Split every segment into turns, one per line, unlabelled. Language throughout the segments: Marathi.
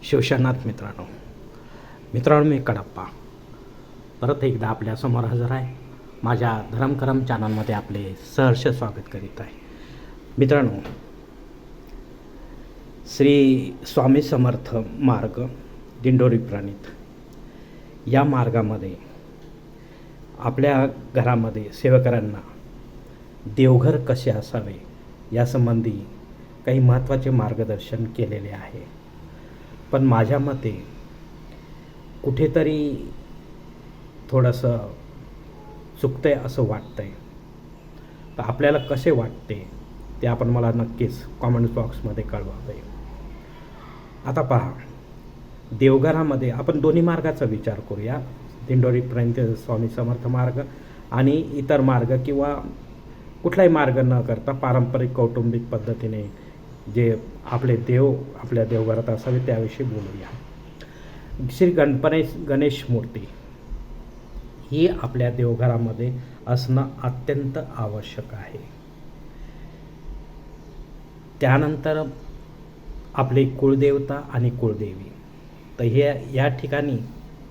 शिवशनाथ मित्रांनो मी कडप्पा परत एकदा आपल्यासमोर हजर आहे. माझ्या धरमकरम चॅनलमध्ये आपले सहर्ष स्वागत करीत आहे. मित्रांनो, श्री स्वामी समर्थ मार्ग दिंडोरी प्रणीत या मार्गामध्ये आपल्या घरामध्ये सेवकरांना देवघर कसे असावे यासंबंधी काही महत्त्वाचे मार्गदर्शन केलेले आहे. पण माझ्या मते कुठेतरी थोडंसं चुकतंय असं वाटतंय. तर आपल्याला कसे वाटते ते आपण मला नक्कीच कॉमेंट बॉक्समध्ये कळवावे. आता पहा, देवघरामध्ये आपण दोन्ही मार्गाचा विचार करूया. दिंडोरीपर्यंत स्वामी समर्थ मार्ग आणि इतर मार्ग किंवा कुठलाही मार्ग न करता पारंपरिक कौटुंबिक पद्धतीने जे आपले देव आपल्या देवघरात असावे त्याविषयी बोलूया. श्री गणेश मूर्ती ही आपल्या देवघरामध्ये असणं अत्यंत आवश्यक आहे. त्यानंतर आपले कुळदेवता आणि कुळदेवी. तर हे या ठिकाणी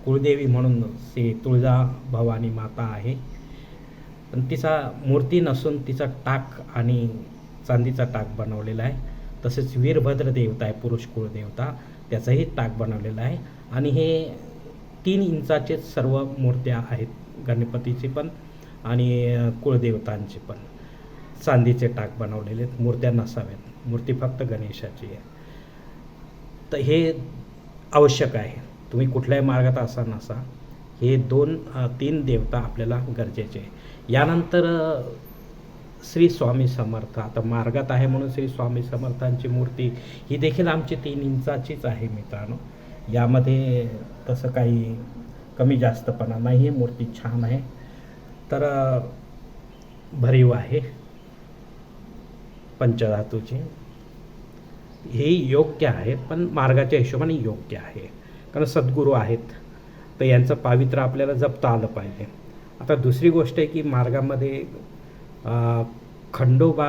कुळदेवी म्हणून श्री तुळजाभवानी माता आहे. पण तिचा मूर्ती नसून तिचा टाक आणि चांदीचा टाक बनवलेला आहे. तसेच वीरभद्र देवता आहे, पुरुष कुळदेवता, त्याचाही टाक बनवलेला आहे. आणि हे 3 इंचाचे सर्व मूर्त्या आहेत, गणपतीची पण आणि कुळदेवतांची पण चांदीचे टाक बनवलेले आहेत. मूर्त्या नसाव्यात, मूर्ती फक्त गणेशाची आहे. तर हे आवश्यक आहे. तुम्ही कुठल्याही मार्गात असा नसा, हे 2-3 देवता आपल्याला गरजेचे आहे. यानंतर श्री स्वामी समर्थ, आता मार्गात आहे म्हणून श्री स्वामी समर्थांची मूर्ती ही देखील आमची 3 इंचाचीच आहे. मित्रांनो, यामध्ये तसं काही कमी जास्तपणा नाही आहे. मूर्ती छान आहे, तर भरीव आहे, पंचधातूची. हे योग्य आहे, पण मार्गाच्या हिशोबाने योग्य आहे, कारण सद्गुरू आहेत, तर यांचं पावित्र्य आपल्याला जपता आलं पाहिजे. आता दुसरी गोष्ट आहे की मार्गामध्ये खंडोबा,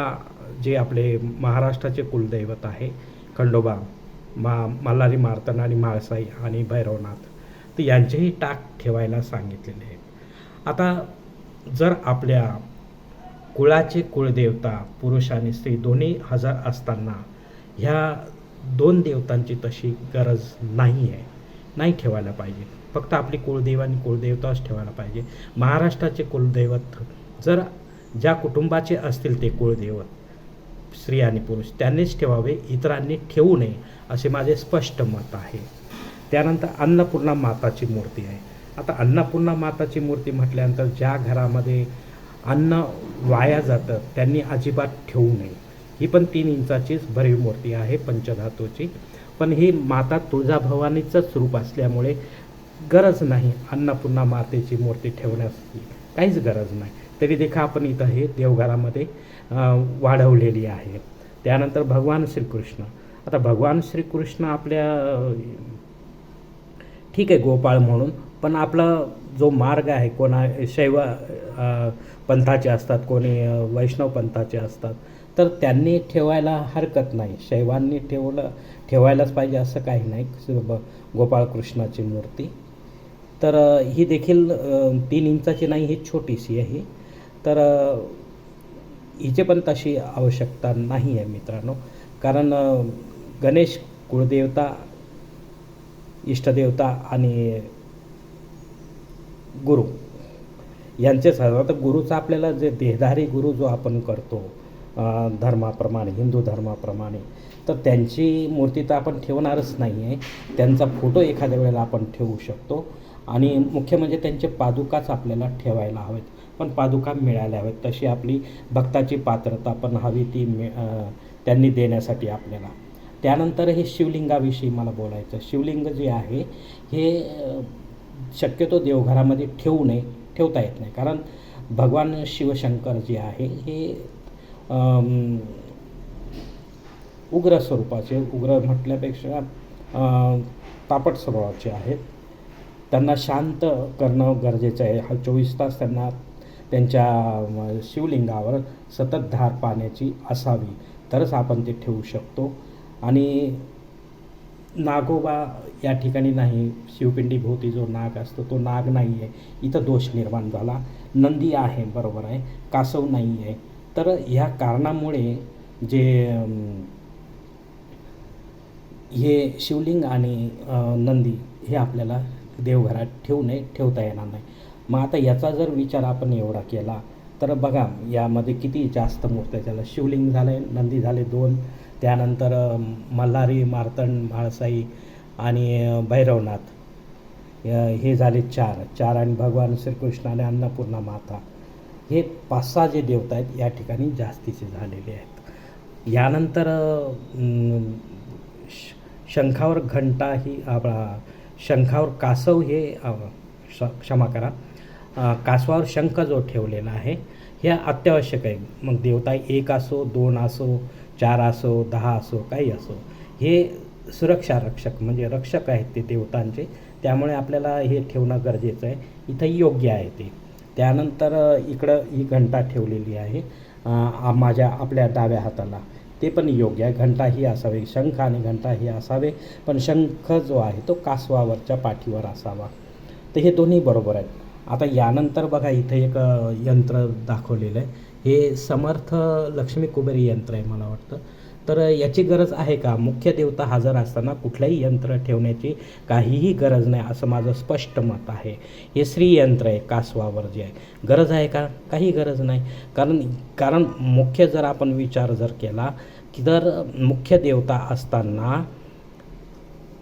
जे आपले महाराष्ट्राचे कुलदैवत आहे, खंडोबा, मल्हारी मार्तंड आणि म्हाळसाई आणि भैरवनाथ, तर यांचेही टाक ठेवायला सांगितलेले आहेत. आता जर आपल्या कुळाचे कुळदेवता पुरुष आणि स्त्री दोन्ही हजर असताना ह्या 2 देवतांची तशी गरज नाही आहे, नाही ठेवायला पाहिजे. फक्त आपली कुळदेव आणि कुळदेवताच ठेवायला पाहिजे. महाराष्ट्राचे कुलदैवत जर ज्या कुटुंबाचे असतील ते कुळदैवत स्त्री आणि पुरुष त्यांनीच ठेवावे, इतरांनी ठेवू नये, असे माझे स्पष्ट मत आहे. त्यानंतर अन्नपूर्णा माताची मूर्ती आहे. आता अन्नपूर्णा माताची मूर्ती म्हटल्यानंतर ज्या घरामध्ये अन्न वाया जातं त्यांनी अजिबात ठेवू नये. ही पण 3 इंचाचीच भरीव मूर्ती आहे, पंचधातूची. पण ही माता तुळजाभवानीचंच रूप असल्यामुळे गरज नाही अन्नपूर्णा मातेची मूर्ती ठेवण्याची, काहीच गरज नाही. तरी देखील आपण इथं हे देवघरामध्ये वाढवलेली आहे. त्यानंतर भगवान श्रीकृष्ण. आता भगवान श्रीकृष्ण आपल्या ठीक आहे गोपाळ म्हणून, पण आपला जो मार्ग आहे, कोणा शैव पंथाचे असतात, कोणी वैष्णव पंथाचे असतात, तर त्यांनी ठेवायला हरकत नाही. शैवांनी ठेवायलाच पाहिजे असं काही नाही. गोपाळकृष्णाची मूर्ती तर ही देखील 3 इंचाची नाही, ही छोटीशी आहे. तर हिचे पण तशी आवश्यकता नाही आहे मित्रांनो, कारण गणेश कुळदेवता, इष्टदेवता आणि गुरु यांचेच आहे. तर गुरुचा आपल्याला जे देहधारी गुरु जो आपण करतो धर्माप्रमाणे, हिंदू धर्माप्रमाणे, तर त्यांची मूर्ती तर आपण ठेवणारच नाही आहे. त्यांचा फोटो एखाद्या वेळेला आपण ठेवू शकतो. आणि मुख्य म्हणजे त्यांचे पादुकाच आपल्याला ठेवायला हवेत, पण पादुका मिळायला हवेत. तशी आपली भक्ताची पात्रता पण हवी, ती त्यांनी देण्यासाठी आपल्याला. त्यानंतर हे शिवलिंगाविषयी मला बोलायचं. शिवलिंग जे आहे हे शक्यतो देवघरामध्ये ठेवता येत नाही, कारण भगवान शिवशंकर जे आहे हे उग्र स्वरूपाचे, उग्र म्हटल्यापेक्षा तापट स्वभावाचे आहेत. त्यांना शांत करणं गरजेचं आहे. 24 तास त्यांना त्यांच्या शिवलिंगावर सतत धार पाण्याची असावी, तरच आपण ते ठेवू शकतो. आणि नागोबा या ठिकाणी नाही, शिवपिंडी भोवती जो नाग असतो तो नाग नाही आहे, इथं दोष निर्माण झाला. नंदी आहे, बरोबर आहे, कासव नाही आहे. तर ह्या कारणामुळे जे हे शिवलिंग आणि नंदी हे आपल्याला देवघरात ठेवता येणार नाही. मग आता याचा जर विचार आपण एवढा केला तर बघा यामध्ये किती जास्त मूर्त्या झाल्या. शिवलिंग झाले, नंदी झाले 2, त्यानंतर मल्हारी, मार्तंड, म्हाळसाई आणि भैरवनाथ हे झाले 4 आणि भगवान श्रीकृष्ण आणि अन्नपूर्णा माता हे 5-6 जे देवता आहेत या ठिकाणी जास्तीचे झालेले आहेत. यानंतर शंखावर घंटा ही शंखावर कासव हे क्षमा करा, कासवावर शंख जो ठेवलेला आहे हे अत्यावश्यक आहे. मग देवता 1 असो, 2 असो, 4 असो, 10 असो, काही असो, हे सुरक्षा रक्षक म्हणजे रक्षक आहेत ते देवतांचे, त्यामुळे आपल्याला हे ठेवणं गरजेचं आहे. इथं योग्य आहे ते. त्यानंतर इकडं ही घंटा ठेवलेली आहे आपल्या डाव्या हाताला, ते पण योग्य आहे. घंटा ही असावी, शंख आणि घंटा ही असावे, पण शंख जो आहे तो कासवावरच्या पाठीवर असावा. तर हे दोन्ही बरोबर आहेत. आता यानंतर बघा इथे एक यंत्र दाखवलेलं आहे, हे समर्थ लक्ष्मी कुबेरी यंत्र आहे मला वाटतं. तर याची गरज आहे का? मुख्य देवता हजर असताना कुठलंही यंत्र ठेवण्याची काहीही गरज नाही असं माझं स्पष्ट मत आहे. हे श्रीयंत्र आहे कासवावर जे आहे, गरज आहे का? काही गरज नाही. कारण मुख्य जर आपण विचार जर केला की जर मुख्य देवता असताना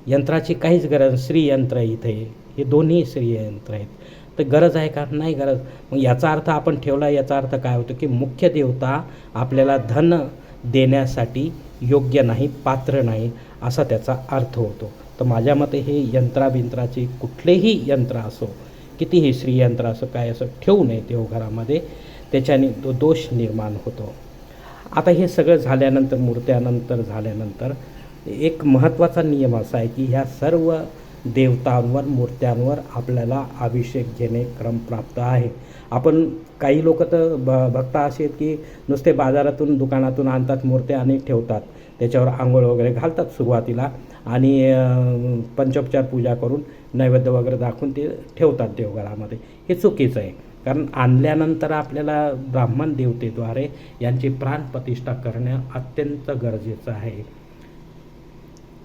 यंत्राची काहीच गरज, श्रीयंत्र इथे हे दोन्ही श्रीयंत्र आहेत, तर गरज आहे का? नाही गरज. मग याचा अर्थ आपण ठेवला, याचा अर्थ काय होतो की मुख्य देवता आपल्याला धन देण्यासाठी योग्य नाही, पात्र नाही, असा त्याचा अर्थ होतो. तर माझ्या मते हे यंत्राबिंत्राचे कुठलेही यंत्र असो, कितीही श्रीयंत्र असो, काय असो, ठेवू नये देवघरामध्ये, त्याच्याने तो दोष निर्माण होतो. आता हे सगळं झाल्यानंतर, मूर्त्यानंतर झाल्यानंतर एक महत्त्वाचा नियम असा आहे की ह्या सर्व देवतांवर, मूर्त्यांवर आपल्याला अभिषेक घेणे क्रमप्राप्त आहे. आपण काही लोक तर भक्त असे आहेत की नुसते बाजारातून, दुकानातून आणतात मूर्त्या आणि ठेवतात, त्याच्यावर आंघोळ वगैरे घालतात सुरुवातीला आणि पंचोपचार पूजा करून नैवेद्य वगैरे दाखवून ते ठेवतात देवघरामध्ये. हे चुकीचं आहे, कारण आणल्यानंतर आपल्याला ब्राह्मण देवतेद्वारे यांची प्राणप्रतिष्ठा करणं अत्यंत गरजेचं आहे.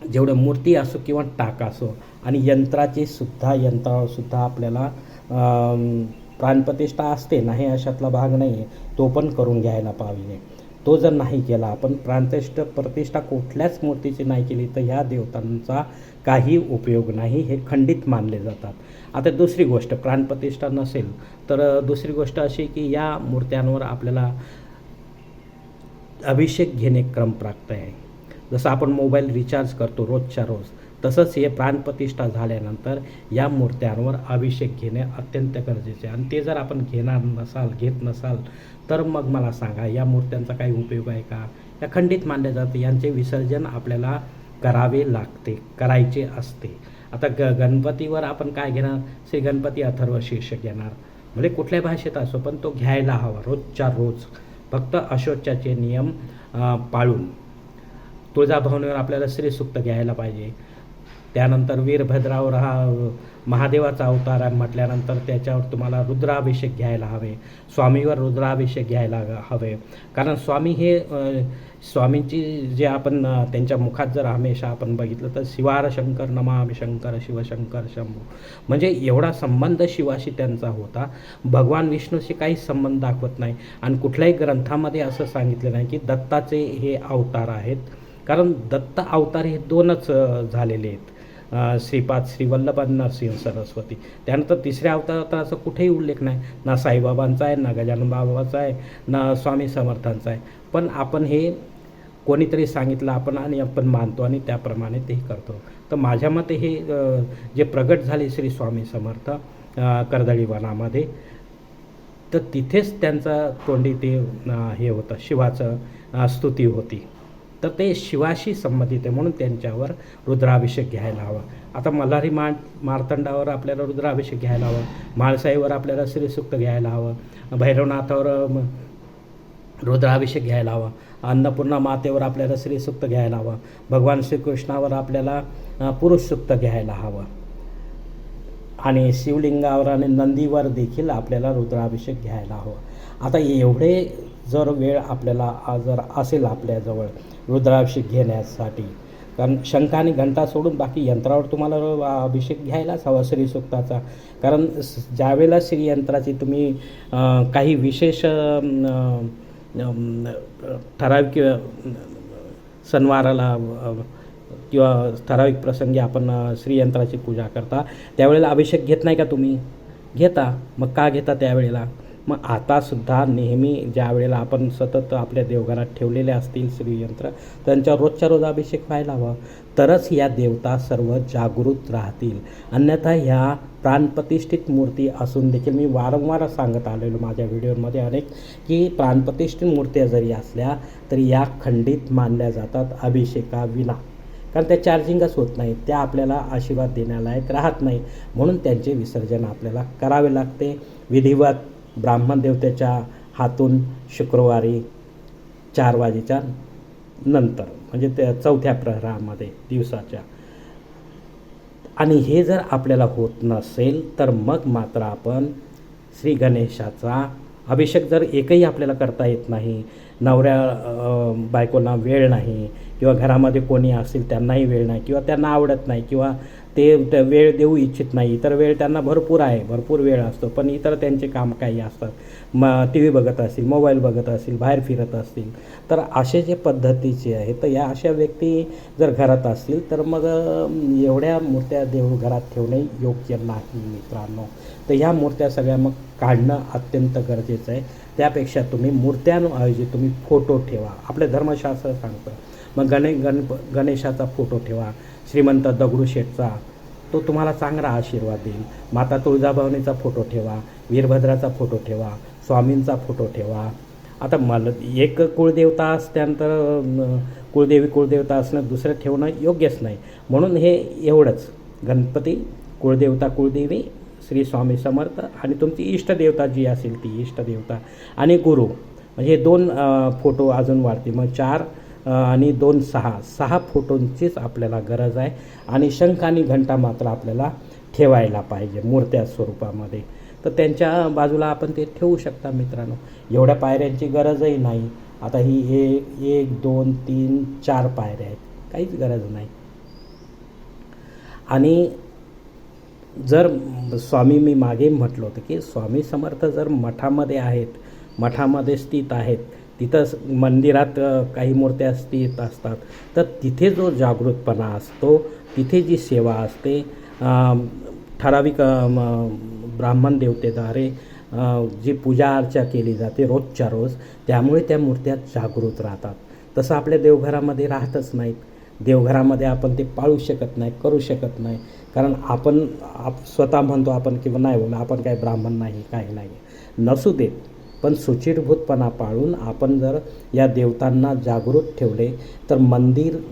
जेवढं मूर्ती असो किंवा टाक असो, आणि यंत्रावर सुद्धा आपल्याला प्राणप्रतिष्ठा असते, नाही अशातला भाग नाही आहे, तो पण करून घ्यायला पाहिजे. तो जर नाही केला आपण, प्रतिष्ठा कुठल्याच मूर्तीची नाही केली तर ह्या देवतांचा काही उपयोग नाही, हे खंडित मानले जातात. आता दुसरी गोष्ट, प्राणप्रतिष्ठा नसेल तर दुसरी गोष्ट अशी की या मूर्त्यांवर आपल्याला अभिषेक घेणे क्रमप्राप्त आहे. जसं आपण मोबाईल रिचार्ज करतो रोजच्या रोज, तसंच हे प्राणप्रतिष्ठा झाल्यानंतर या मूर्त्यांवर अभिषेक घेणे अत्यंत गरजेचे आहे. आणि ते जर आपण घेत नसाल तर मग मला सांगा या मूर्त्यांचा काही उपयोग आहे का? या खंडित मानले जाते, यांचे विसर्जन आपल्याला करायचे असते. आता गणपतीवर आपण काय घेणार? श्री गणपती अथर्वशीर्ष घेणार, म्हणजे कुठल्या भाषेत असो, पण तो घ्यायला हवा रोजच्या रोज, फक्त अशोचाचे नियम पाळून. तुळजाभवानीवर आपल्याला श्रीसूक्त घ्यायला पाहिजे. त्यानंतर वीरभद्रावर हा महादेवाचा अवतार आहे म्हटल्यानंतर त्याच्यावर तुम्हाला रुद्राभिषेक घ्यायला हवे. स्वामीवर रुद्राभिषेक घ्यायला हवे, कारण स्वामी हे स्वामींची जे आपण त्यांच्या मुखात जर हमेशा आपण बघितलं तर शिवार शंकर नमामि शंकर शिवशंकर शंभू, म्हणजे एवढा संबंध शिवाशी त्यांचा होता. भगवान विष्णूशी काहीच संबंध दाखवत नाही. आणि कुठल्याही ग्रंथामध्ये असं सांगितलं नाही की दत्ताचे हे अवतार आहेत, कारण दत्त अवतार हे 2च झालेले आहेत, श्रीपाद श्रीवल्लभ आणि नरसिंह सरस्वती. त्यानंतर तिसऱ्या अवताराचा असं कुठेही उल्लेख नाही, ना साईबाबांचा आहे, ना गजानन बाबाचा आहे, ना स्वामी समर्थांचा आहे. पण आपण हे कोणीतरी सांगितलं आणि आपण मानतो आणि त्याप्रमाणे ते करतो. तर माझ्या मते हे जे प्रगट झाले श्री स्वामी समर्थ कर्दळी वनामध्ये, तर तिथेच त्यांचा तोंडी ते हे होतं, शिवाचं स्तुती होती. तर ते शिवाशी संबंधित आहे, म्हणून त्यांच्यावर रुद्राभिषेक घ्यायला हवा. आता मल्हारी मार्तंडावर आपल्याला रुद्राभिषेक घ्यायला हवं, म्हाळसाईवर आपल्याला श्रीसूक्त घ्यायला हवं, भैरवनाथावर रुद्राभिषेक घ्यायला हवा, अन्नपूर्णा मातेवर आपल्याला श्रीसूक्त घ्यायला हवा, भगवान श्रीकृष्णावर आपल्याला पुरुष सूक्त घ्यायला हवं. आणि शिवलिंगावर आणि नंदीवर देखील आपल्याला रुद्राभिषेक घ्यायला हवा. आता एवढे जर वेळ आपल्याला जर असेल आपल्याजवळ रुद्राभिषेक घेण्यासाठी, कारण शंख आणि घंटा सोडून बाकी यंत्रावर तुम्हाला अभिषेक घ्यायलाच हवा श्रीसूक्ताचा. कारण ज्यावेळेला श्रीयंत्राची तुम्ही काही विशेष ठराविक सणवाराला किंवा ठराविक प्रसंगी आपण श्रीयंत्राची पूजा करता, त्यावेळेला अभिषेक घेत नाही का तुम्ही? घेता. मग का घेता त्यावेळेला? मग आतासुद्धा नेहमी ज्या वेळेला आपण सतत आपल्या देवघरात ठेवलेले असतील श्रीयंत्र, त्यांच्यावर रोजच्या रोज अभिषेक व्हायला हवा. तरच या देवता सर्व जागृत राहतील. अन्यथा ह्या प्राणप्रतिष्ठित मूर्ती असून देखील, मी वारंवार सांगत आलेलो माझ्या व्हिडिओमध्ये अनेक, की प्राणप्रतिष्ठित मूर्त्या जरी असल्या तरी या खंडित मानल्या जातात अभिषेकाविना. कारण त्या चार्जिंगच होत नाही, त्या आपल्याला आशीर्वाद देण्यालायक राहत नाही. म्हणून त्यांचे विसर्जन आपल्याला करावे लागते विधिवत ब्राह्मण देवतेच्या हातून शुक्रवारी 4 वाजेच्या नंतर, म्हणजे त्या 4थ्या प्रहरामध्ये दिवसाच्या. आणि हे जर आपल्याला होत नसेल तर मग मात्र आपण श्री गणेशाचा अभिषेक जर एकही आपल्याला करता येत नाही, नवऱ्या बायकोला वेळ नाही, किंवा घरामध्ये कोणी असेल त्यांनाही वेळ नाही, किंवा त्यांना आवडत नाही, किंवा ते वेळ देऊ इच्छित नाही, इतर वेळ त्यांना भरपूर आहे, भरपूर वेळ असतो, पण इतर त्यांचे काम काही असतात, टी व्ही बघत असतील, मोबाईल बघत असतील, बाहेर फिरत असतील, तर असे जे पद्धतीचे आहे, तर या अशा व्यक्ती जर घरात असतील तर मग एवढ्या मूर्त्या देवघरात ठेवणे योग्य नाही मित्रांनो. तर ह्या मूर्त्या सगळ्या मग काढणं अत्यंत गरजेचं आहे. त्यापेक्षा तुम्ही मूर्त्यांऐवजी तुम्ही फोटो ठेवा. आपले धर्मशास्त्र सांगतं. मग गणेशाचा फोटो ठेवा, श्रीमंत दगडूशेठचा, तो तुम्हाला चांगला आशीर्वाद देईल. माता तुळजाभवानीचा फोटो ठेवा, वीरभद्राचा फोटो ठेवा, स्वामींचा फोटो ठेवा. आता मला एक कुळदेवता असल्यानंतर कुळदेवता असणं दुसरं ठेवणं योग्यच नाही. म्हणून हे एवढंच, गणपती, कुळदेवता, कुळदेवी, श्री स्वामी समर्थ, आणि तुमची इष्टदेवता जी असेल ती इष्टदेवता, आणि गुरु, म्हणजे 2 फोटो अजून वाढते. मग 4 आणि 2 6 फोटोंचीच आपल्याला गरज आहे. आणि शंख आणि घंटा मात्र आपल्याला ठेवायला पाहिजे मूर्त्या स्वरूपामध्ये. तर त्यांच्या बाजूला आपण ते ठेवू शकता मित्रांनो. एवढ्या पायऱ्यांची गरजही नाही. आता ही 1 2 3 4 पायऱ्या आहेत, काहीच गरज नाही. आणि जर स्वामी, मी मागे म्हटलं होतं की स्वामी समर्थ जर मठामध्ये आहेत, मठामध्ये स्थित आहेत, तिथं मंदिरात काही मूर्त्या स्थित असतात, तर तिथे जो जागृतपणा असतो, तिथे जी सेवा असते, ठराविक ब्राह्मण देवतेद्वारे जी पूजा अर्चा केली जाते रोजच्या रोज, त्यामुळे त्या मूर्त्या जागृत राहतात. तसं आपल्या देवघरामध्ये राहतच नाहीत. देवघरामध्ये आपण ते पाळू शकत नाही, करू शकत नाही. कारण आपण स्वतः म्हणतो आपण की नाही बोला आपण काय ब्राह्मण नाही, काही नाही, नसू देत, पण सुचिरभूतपणा पाळून आपण जर या देवतांना जागृत ठेवले तर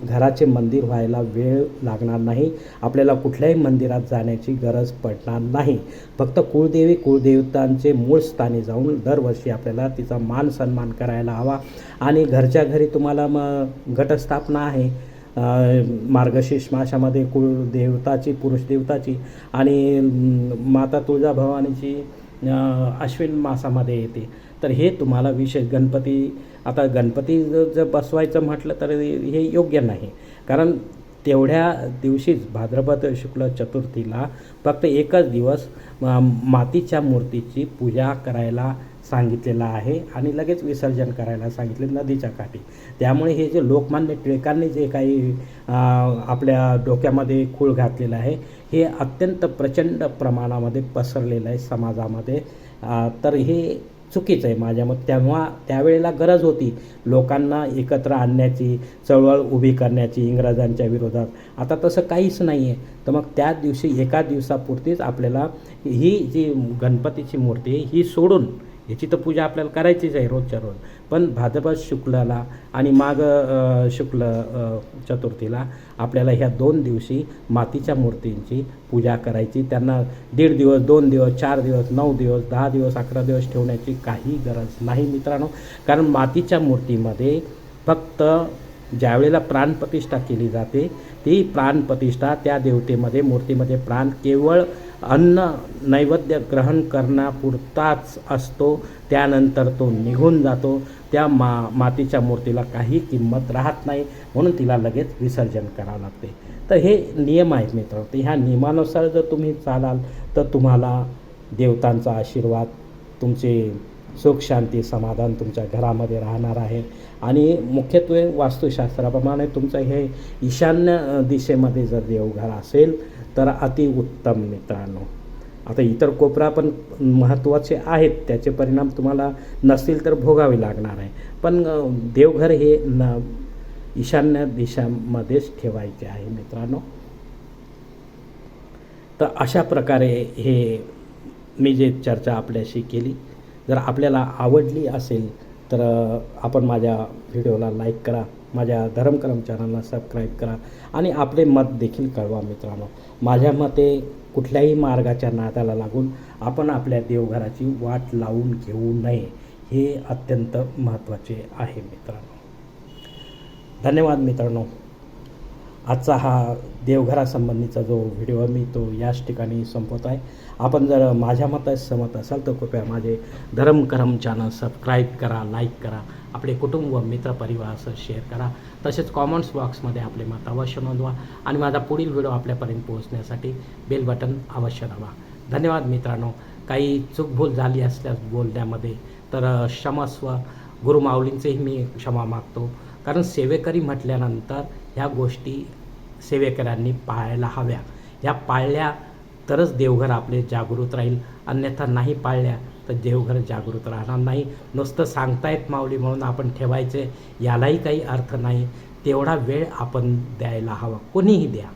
घराचे मंदिर व्हायला वेळ लागणार नाही. आपल्याला कुठल्याही मंदिरात जाण्याची गरज पडणार नाही. फक्त कुळदेवतांचे मूळ स्थानी जाऊन दरवर्षी आपल्याला तिचा मान सन्मान करायला हवा. आणि घरच्या घरी तुम्हाला मग घटस्थापना आहे मार्गशीर्ष मासामध्ये कुळदेवताची, पुरुष देवताची, आणि माता तुळजाभवानीची अश्विन मासामध्ये येते. तर हे तुम्हाला विशेष आता गणपती जर बसवायचं म्हटलं तर हे योग्य नाही. कारण तेवढ्या दिवशीच भाद्रपद शुक्ल चतुर्थीला फक्त एकच दिवस मातीच्या मूर्तीची पूजा करायला सांगितलेलं आहे आणि लगेच विसर्जन करायला सांगितले नदीच्या काठी. त्यामुळे हे जे लोकमान्य टिळकांनी जे काही आपल्या डोक्यामध्ये खूळ घातलेलं आहे, हे अत्यंत प्रचंड प्रमाणामध्ये पसरलेलं आहे समाजामध्ये. तर हे चुकीचं आहे माझ्या मत. त्यावेळेला गरज होती लोकांना एकत्र आणण्याची, चळवळ उभी करण्याची इंग्रजांच्या विरोधात. आता तसं काहीच नाही आहे. तर मग त्या दिवशी एका दिवसापुरतीच आपल्याला ही जी गणपतीची मूर्ती आहे ही सोडून, याची तर पूजा आपल्याला करायचीच आहे रोजच्या रोज, पण भाद्रपद शुक्लाला आणि माघ शुक्ल चतुर्थीला आपल्याला ह्या 2 दिवशी मातीच्या मूर्तींची पूजा करायची. त्यांना 1.5 दिवस, 2 दिवस, 4 दिवस, 9 दिवस, 10 दिवस, 11 दिवस ठेवण्याची काही गरज नाही मित्रांनो. कारण मातीच्या मूर्तीमध्ये फक्त ज्यावेळेला प्राणप्रतिष्ठा केली जाते ती प्राणप्रतिष्ठा त्या देवतेमध्ये मूर्तीमध्ये प्राण केवळ अन्न नैवेद्य ग्रहण करण्यापुरताच असतो, त्यानंतर तो निघून जातो. त्या मातीच्या मूर्तीला काही किंमत राहत नाही, म्हणून तिला लगेच विसर्जन करावं लागते. तर हे नियम आहेत मित्र. तर ह्या नियमानुसार जर तुम्ही चालाल तर तुम्हाला देवतांचा आशीर्वाद, तुमचे सुख शांती समाधान तुमच्या घरामध्ये राहणार आहे. आणि मुख्यत्वे वास्तुशास्त्राप्रमाणे तुमचं हे ईशान्य दिशेमध्ये जर देवघर असेल तर अतिउत्तम मित्रांनो. आता इतर कोपरा पण महत्त्वाचे आहेत, त्याचे परिणाम तुम्हाला नसतील तर भोगावे लागणार आहे, पण देवघर हे ईशान्य दिशामध्येच ठेवायचे आहे मित्रांनो. तर अशा प्रकारे हे मी जे चर्चा आपल्याशी केली, जर आपल्याला आवडली असेल तर आपण माझ्या व्हिडिओला लाईक करा, माझ्या धर्मकरम चॅनलला सबस्क्राईब करा आणि आपले मत देखील कळवा मित्रांनो. माझ्या मते कुठल्याही मार्गाच्या नादाला लागून आपण आपल्या देवघराची वाट लावून घेऊ नये, हे अत्यंत महत्त्वाचे आहे मित्रांनो. धन्यवाद मित्रांनो. आजचा हा देवघरासंबंधीचा जो व्हिडिओ मी तो याच ठिकाणी संपवत आहे. आपण जर माझ्या मतास सहमत असाल तर कृपया माझे धर्मकरम चॅनल सबस्क्राईब करा, लाईक करा, आपले कुटुंब मित्रपरिवारासह शेअर करा. तसेच कॉमेंट्स बॉक्समध्ये आपले मत अवश्य नोंदवा आणि माझा पुढील व्हिडिओ आपल्यापर्यंत पोहोचण्यासाठी बेल बटन अवश्य दाबा. धन्यवाद मित्रांनो. काही चूकभूल झाली असल्यास बोलण्यामध्ये तर क्षमस्व. गुरुमाऊलींचेही मी क्षमा मागतो, कारण सेवेकरी म्हटल्यानंतर ह्या गोष्टी सेवेकऱ्यांनी पाळायला हव्या. ह्या पाळल्या तरच देवघर आपले जागृत राहील, अन्यथा नाही पाळल्या तर देवघर जागृत राहणार नाही. नुसतं सांगतायत माऊली म्हणून आपण ठेवायचे यालाही काही अर्थ नाही. तेवढा वेळ आपण द्यायला हवा, कोणीही द्या,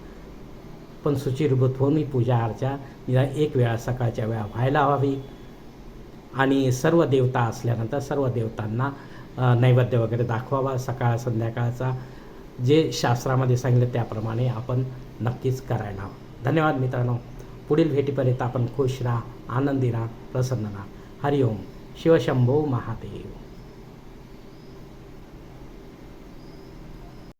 पण सुचिरभूत होऊन ही पूजा अर्चा निदान एक वेळा सकाळच्या वेळा व्हायला हवी. आणि सर्व देवता असल्यानंतर सर्व देवतांना नैवेद्य वगैरे दाखवावा सकाळ संध्याकाळचा. जे शास्त्रामध्ये सांगितलं त्याप्रमाणे आपण नक्कीच करायला हवं. धन्यवाद मित्रांनो. पुढील भेटीपर्यंत आपण खुश राहा, आनंदी राहा, प्रसन्न राहा. हरिओम. शिवशंभो महादेव.